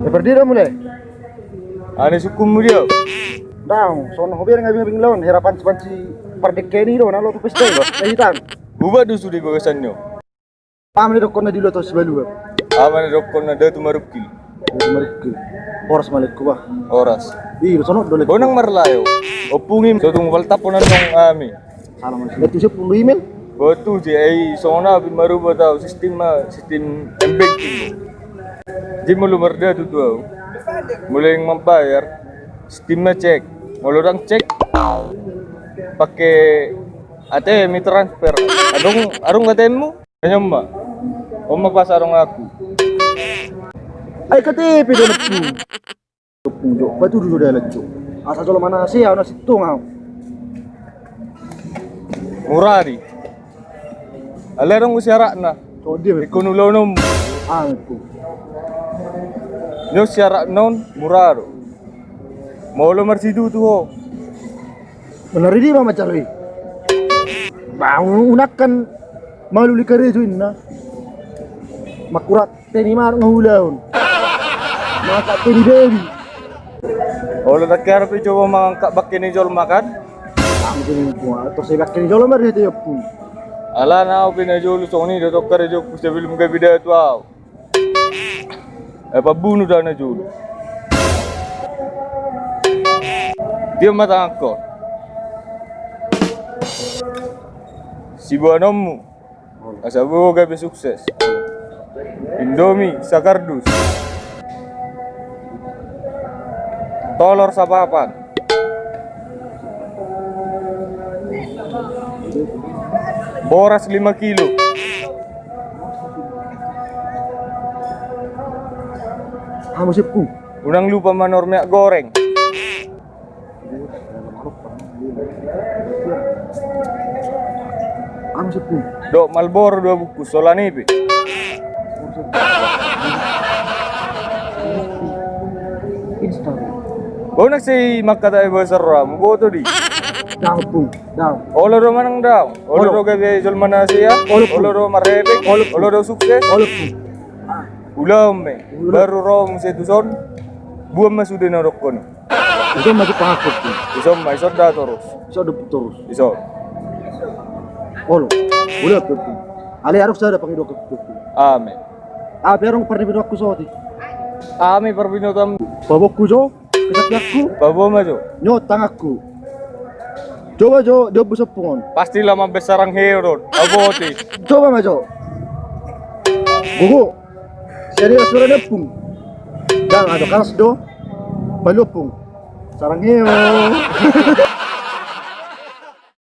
Berdiri mulai. Ani sukum dia. Dang, sono hobi ngabing lawan harapan panci pardekeni do nalo tu pesta do. Nahitan. Buba du sudi gogesanyo. Pamni do konna dilo to sibalu. Aman rokon na datu marukil. Mereka horas malik ko ba? Oras. Iya, sono dole. Bonang marlayo. Opungim so tung falta ponan nong ami. Salah man. Itu siya puluh email. Botu je ai sona bin maruba tau sistem embek itu. Di mulu merda tu tu. Mulai membayar sistemnya cek. Mulai orang cek pakai ATM transfer. Arung ATM mu? Kanya mbak. Oma pas arung aku. Ay KTP do nagpu. Punjo, batu dulu dah lecu. Asa jolo mana sih ya nasi tu ngau. Murari. Alerong usiara na. So dia Ikunulo nom. aku. Nyo siara non muraro. Maulo marsidu tu ho. Benar ini mama cari. Bang unakan malu likare jo inna. Makurat teni mar ngahulaon. Maka teni baby. Olo nakar pe coba mangkak bakini jol makan. Ang teni buat to saya bakal jolo mar itu ya pun. Ala na pinajol soni do tokkare jo sebelum ke bida tu aw. Apa bunuh dana jol. Dia mata angkot. Si buanomu. Asabu gabe sukses. Indomie sakardus. Tolor sapapan. Boras 5 kilo. Musipku. Unang lupa manor minyak goreng. Musipku. Dok Malboro 2 bungkus Solanipe. Kau nak si makata ibu seram, kau tu di. Daw pun. Daw. Olo do manang daw, olo do gabe jol manasiya, olo do marebe, olo do sukses, Olo pun. ulam me, baru rom setuson, buam masuk di norok kono. Itu masih pangakot pun. Isom maisot dah terus, Iso do terus. isom. Olo. Olo pun. Ali harus ada pangido ko. Amin. Pero ang paribino aku so ti. Ami perbinotam, Babokku jo. Kesakyaku. babo majo. Nyo tangakku. Coba jo, dia busuk pungon. Pasti lama besarang hero, aboti. Coba majo. Gugu. Jadi asura dia pung. Dan ada karas do. Balupung. Sarang heo.